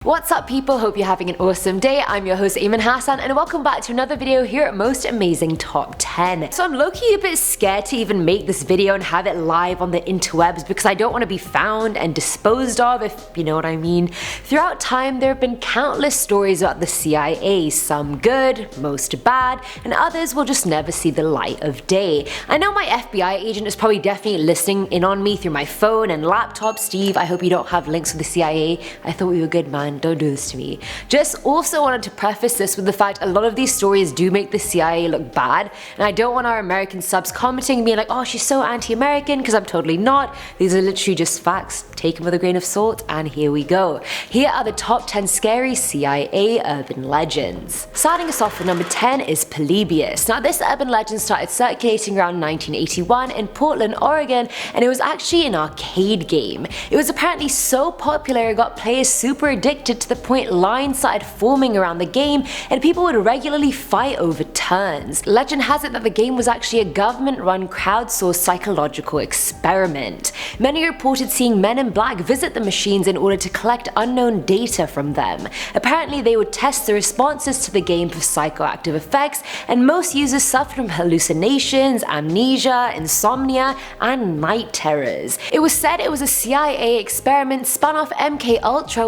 What's up people, hope you're having an awesome day. I'm your host Ayman Hassan and welcome back to another video here at Most Amazing Top 10. So I'm low-key a bit scared to even make this video and have it live on the interwebs because I don't want to be found and disposed of, if you know what I mean. Throughout time there have been countless stories about the CIA, some good, most bad, and others will just never see the light of day. I know my FBI agent is probably definitely listening in on me through my phone and laptop. Steve, I hope you don't have links with the CIA. I thought we were good, man. Don't do this to me. Just also wanted to preface this with the fact a lot of these stories do make the CIA look bad, and I don't want our American subs commenting being like, oh, she's so anti-American, because I'm totally not. These are literally just facts, take them with a grain of salt, and here we go. Here are the top 10 scary CIA urban legends. Starting us off with number 10 is POLYBIUS. Now this urban legend started circulating around 1981 in Portland, Oregon, and it was actually an arcade game. It was apparently so popular it got players super addicted to the point lines started forming around the game and people would regularly fight over turns. Legend has it that the game was actually a government-run crowdsourced psychological experiment. Many reported seeing men in black visit the machines in order to collect unknown data from them. Apparently they would test the responses to the game for psychoactive effects, and most users suffered from hallucinations, amnesia, insomnia, and night terrors. It was said it was a CIA experiment spun off MK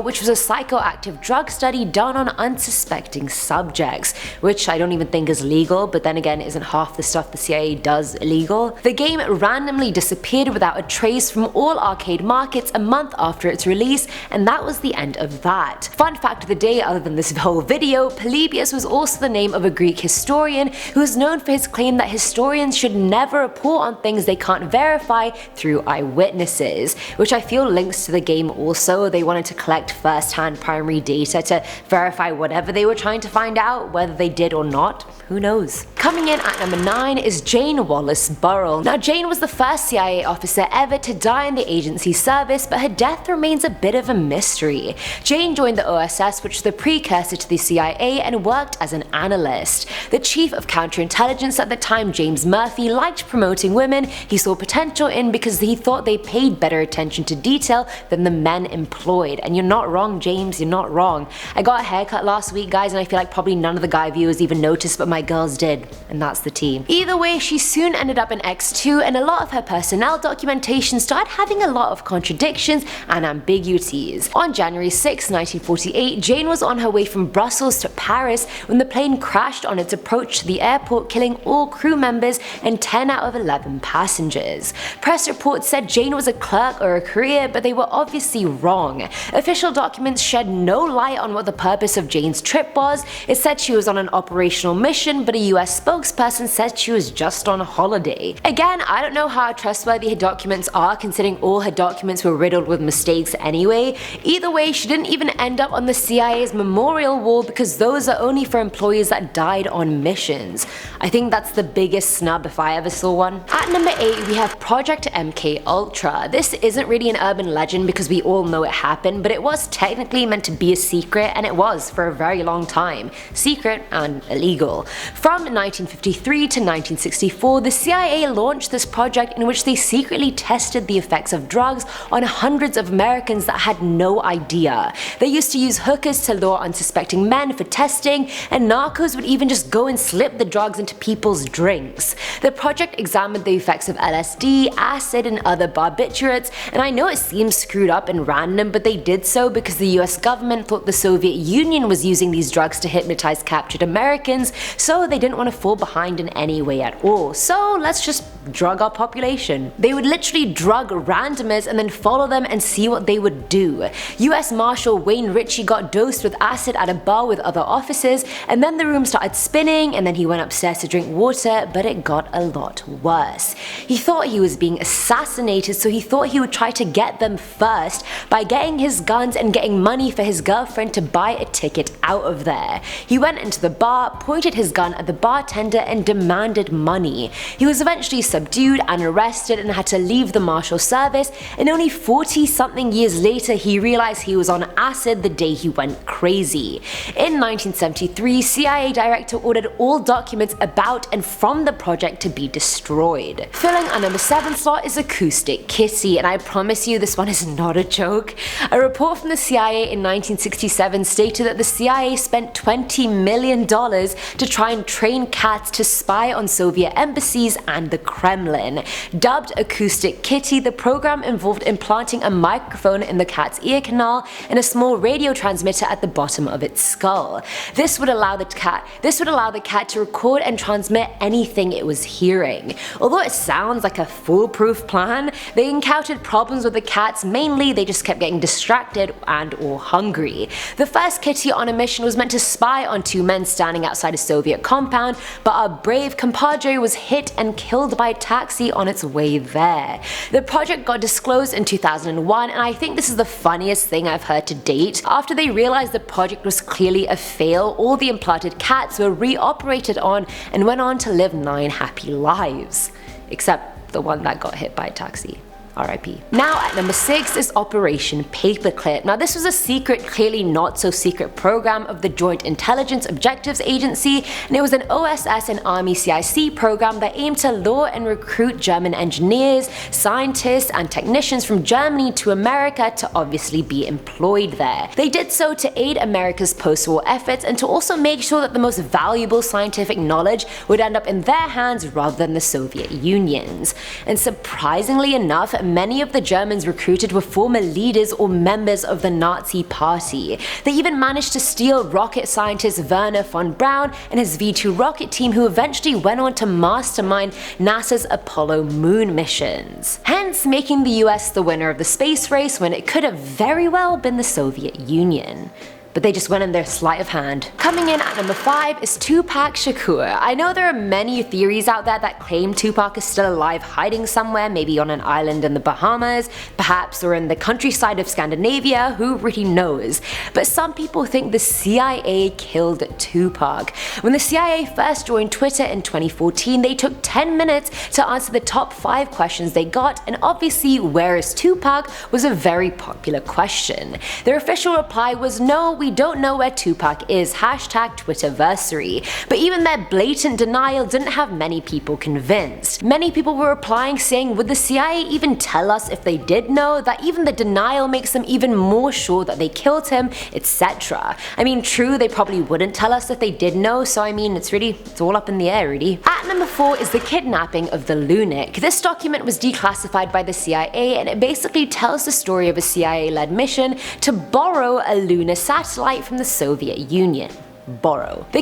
which was a psychoactive drug study done on unsuspecting subjects, which I don't even think is legal, but then again isn't half the stuff the CIA does illegal. The game randomly disappeared without a trace from all arcade markets a month after its release, and that was the end of that. Fun fact of the day other than this whole video, POLYBIUS was also the name of a Greek historian who is known for his claim that historians should never report on things they can't verify through eyewitnesses, which I feel links to the game also. They wanted to collect first-hand primary data to verify whatever they were trying to find out, whether they did or not, who knows. Coming in at number 9 is Jane Wallace Burrell. Now Jane was the first CIA officer ever to die in the agency's service, but her death remains a bit of a mystery. Jane joined the OSS, which was the precursor to the CIA, and worked as an analyst. The chief of counterintelligence at the time, James Murphy, liked promoting women he saw potential in because he thought they paid better attention to detail than the men employed. And you're not wrong, James, you're not wrong. I got a haircut last week, guys, and I feel like probably none of the guy viewers even noticed, but my girls did, and that's the tea. Either way, she soon ended up in X2, and a lot of her personnel documentation started having a lot of contradictions and ambiguities. On January 6, 1948, Jane was on her way from Brussels to Paris when the plane crashed on its approach to the airport, killing all crew members and 10 out of 11 passengers. Press reports said Jane was a clerk or a courier, but they were obviously wrong. Official documents shed no light on what the purpose of Jane's trip was. It said she was on an operational mission, but a US spokesperson said she was just on holiday. Again, I don't know how trustworthy her documents are considering all her documents were riddled with mistakes anyway. Either way, she didn't even end up on the CIA's memorial wall because those are only for employees that died on missions. I think that's the biggest snub if I ever saw one. At number 8 we have Project MK. This isn't really an urban legend because we all know it happened, but it was technically meant to be a secret, and it was for a very long time. Secret and illegal. From 1953 to 1964, the CIA launched this project in which they secretly tested the effects of drugs on hundreds of Americans that had no idea. They used to use hookers to lure unsuspecting men for testing, and narcos would even just go and slip the drugs into people's drinks. The project examined the effects of LSD, acid, and other barbiturates, and I know it seems screwed up and random, but they did so because the US government thought the Soviet Union was using these drugs to hypnotize captured Americans, so they didn't want to fall behind in any way at all. So let's just drug our population. They would literally drug randomers and then follow them and see what they would do. US Marshal Wayne Ritchie got dosed with acid at a bar with other officers, and then the room started spinning, and then he went upstairs to drink water, but it got a lot worse. He thought he was being assassinated, so he thought he would try to get them first by getting his guns and getting money for his girlfriend to buy a ticket out of there. He went into the bar, pointed his gun at the bartender, and demanded money. He was eventually subdued and arrested and had to leave the marshal service, and only 40-something years later he realized he was on acid the day he went crazy. In 1973, CIA director ordered all documents about and from the project to be destroyed. Filling our number 7 slot is Acoustic Kitty, and I promise you this one is not a joke. A report from the CIA in 1967 stated that the CIA spent $20 million to try and train cats to spy on Soviet embassies and the Kremlin. Dubbed Acoustic Kitty, the program involved implanting a microphone in the cat's ear canal and a small radio transmitter at the bottom of its skull. This would allow the cat to record and transmit anything it was hearing. Although it sounds like a foolproof plan, they encountered problems with the cats. Mainly they just kept getting distracted and or hungry. The first kitty on a mission was meant to spy on two men standing outside a Soviet compound, but our brave compadre was hit and killed by a taxi on its way there. The project got disclosed in 2001, and I think this is the funniest thing I've heard to date. After they realized the project was clearly a fail, all the implanted cats were reoperated on and went on to live 9 happy lives. Except the one that got hit by a taxi. RIP. Now at number 6 is Operation Paperclip. Now this was a secret, clearly not so secret program of the Joint Intelligence Objectives Agency, and it was an OSS and Army CIC program that aimed to lure and recruit German engineers, scientists and technicians from Germany to America to obviously be employed there. They did so to aid America's post-war efforts and to also make sure that the most valuable scientific knowledge would end up in their hands rather than the Soviet Union's. And surprisingly enough, many of the Germans recruited were former leaders or members of the Nazi Party. They even managed to steal rocket scientist Werner von Braun and his V2 rocket team, who eventually went on to mastermind NASA's Apollo moon missions, hence making the US the winner of the space race when it could have very well been the Soviet Union. But they just went in their sleight of hand. Coming in at number 5 is TUPAC Shakur. I know there are many theories out there that claim Tupac is still alive, hiding somewhere, maybe on an island in the Bahamas, perhaps, or in the countryside of Scandinavia, who really knows. But some people think the CIA killed Tupac. When the CIA first joined Twitter in 2014, they took 10 minutes to answer the top 5 questions they got, and obviously where is Tupac was a very popular question. Their official reply was no, we don't know where Tupac is, #Twitterversary. But even their blatant denial didn't have many people convinced. Many people were replying saying, would the CIA even tell us if they did know, that even the denial makes them even more sure that they killed him, etc. I mean, true, they probably wouldn't tell us if they did know, so I mean, it's all up in the air really. At number 4 is the kidnapping of the LUNIK. This document was declassified by the CIA, and it basically tells the story of a CIA-led mission to borrow a lunar satellite from the Soviet Union. Borrowing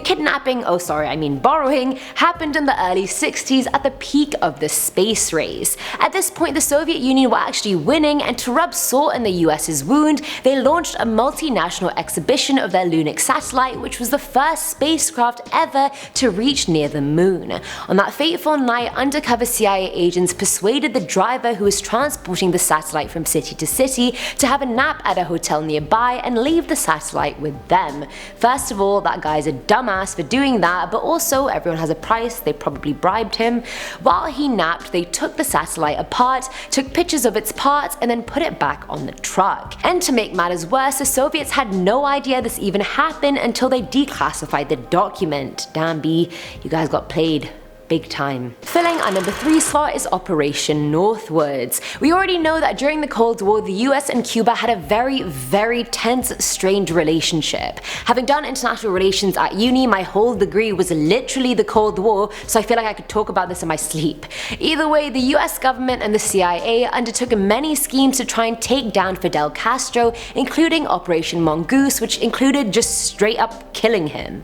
happened in the early 60s at the peak of the space race. At this point the Soviet Union were actually winning, and to rub salt in the US's wound, they launched a multinational exhibition of their LUNIK satellite, which was the first spacecraft ever to reach near the moon. On that fateful night, undercover CIA agents persuaded the driver who was transporting the satellite from city to city to have a nap at a hotel nearby and leave the satellite with them. First of all, that guy's a dumbass for doing that, but also everyone has a price, they probably bribed him. While he napped, they took the satellite apart, took pictures of its parts, and then put it back on the truck. And to make matters worse, the Soviets had no idea this even happened until they declassified the document. Damn B, you guys got played. Big time. Filling our number 3 slot is Operation Northwoods. We already know that during the Cold War, the US and Cuba had a very tense, strained relationship. Having done international relations at uni, my whole degree was literally the Cold War, so I feel like I could talk about this in my sleep. Either way, the US government and the CIA undertook many schemes to try and take down Fidel Castro, including Operation Mongoose, which included just straight up killing him,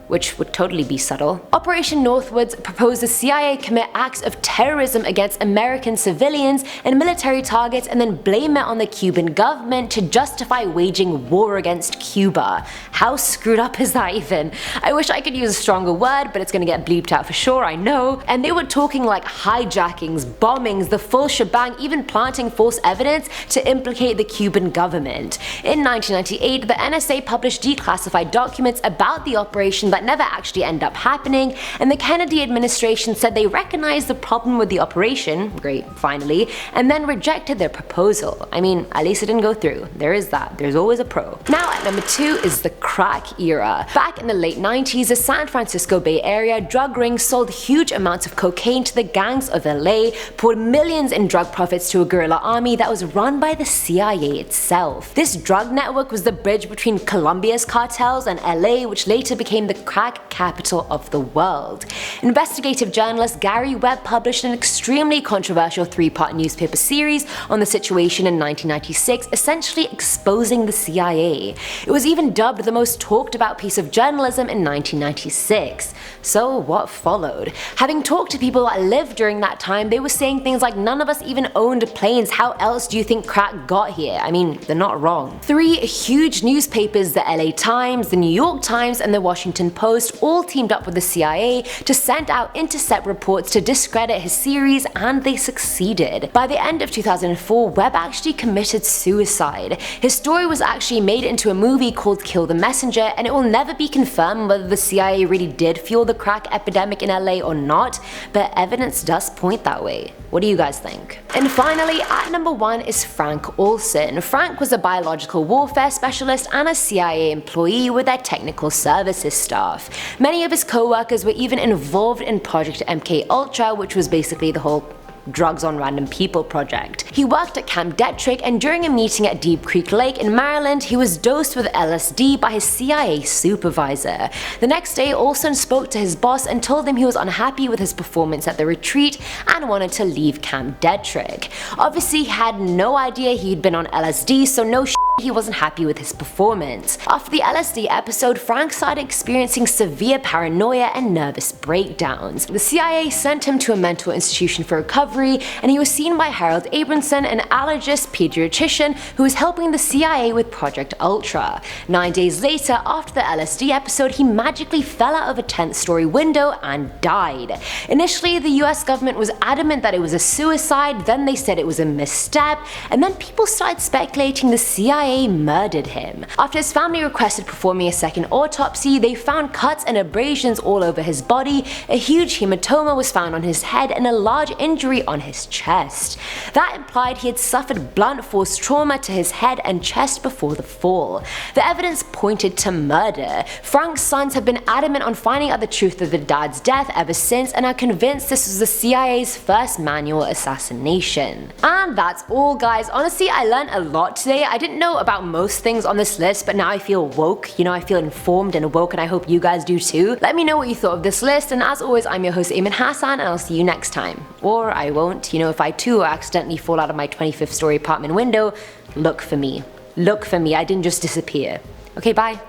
which would totally be subtle. Operation Northwoods proposed the CIA commit acts of terrorism against American civilians and military targets and then blame it on the Cuban government to justify waging war against Cuba. How screwed up is that even? I wish I could use a stronger word, but it's gonna get bleeped out for sure, I know. And they were talking like hijackings, bombings, the full shebang, even planting false evidence to implicate the Cuban government. In 1998, the NSA published declassified documents about the operation that never actually ended up happening, and the Kennedy administration said they recognized the problem with the operation, great, finally, and then rejected their proposal. I mean, at least it didn't go through. There is that. There's always a pro. Now at number 2 is the crack era. Back in the late 90s, the San Francisco Bay Area drug rings sold huge amounts of cocaine to the gangs of LA, poured millions in drug profits to a guerrilla army that was run by the CIA itself. This drug network was the bridge between Colombia's cartels and LA, which later became the crack capital of the world. Investigative journalist Gary Webb published an extremely controversial 3-part newspaper series on the situation in 1996, essentially exposing the CIA. It was even dubbed the most talked about piece of journalism in 1996. So what followed? Having talked to people that lived during that time, they were saying things like, none of us even owned planes, how else do you think crack got here? I mean, they're not wrong. 3 huge newspapers, the LA Times, the New York Times, and the Washington Post, all teamed up with the CIA to send out intercept reports to discredit his series, and they succeeded. By the end of 2004, Webb actually committed suicide. His story was actually made into a movie called Kill the Messenger, and it will never be confirmed whether the CIA really did fuel the crack epidemic in LA or not, but evidence does point that way. What do you guys think? And finally, at number 1 is Frank Olson. Frank was a biological warfare specialist and a CIA employee with their technical services staff. Many of his co-workers were even involved in Project MKUltra, which was basically the whole drugs on random people project. He worked at Camp Detrick, and during a meeting at Deep Creek Lake in Maryland, he was dosed with LSD by his CIA supervisor. The next day, Olson spoke to his boss and told him he was unhappy with his performance at the retreat and wanted to leave Camp Detrick. Obviously, he had no idea he'd been on LSD, so no he wasn't happy with his performance. After the LSD episode, Frank started experiencing severe paranoia and nervous breakdowns. The CIA sent him to a mental institution for recovery, and he was seen by Harold Abramson, an allergist pediatrician who was helping the CIA with Project Ultra. 9 days later, after the LSD episode, he magically fell out of a 10th-story window and died. Initially, the US government was adamant that it was a suicide, then they said it was a misstep, and then people started speculating the CIA murdered him. After his family requested performing a second autopsy, they found cuts and abrasions all over his body, a huge hematoma was found on his head, and a large injury on his chest. That implied he had suffered blunt force trauma to his head and chest before the fall. The evidence pointed to murder. Frank's sons have been adamant on finding out the truth of the dad's death ever since, and are convinced this was the CIA's first manual assassination. And that's all, guys. Honestly, I learned a lot today. I didn't know about most things on this list, but now I feel woke. You know, I feel informed and awoke, and I hope you guys do too. Let me know what you thought of this list, and as always, I'm your host Eamon Hassan, and I'll see you next time. Or I won't. You know, if I too accidentally fall out of my 25th story apartment window, look for me. Look for me. I didn't just disappear. Okay, bye.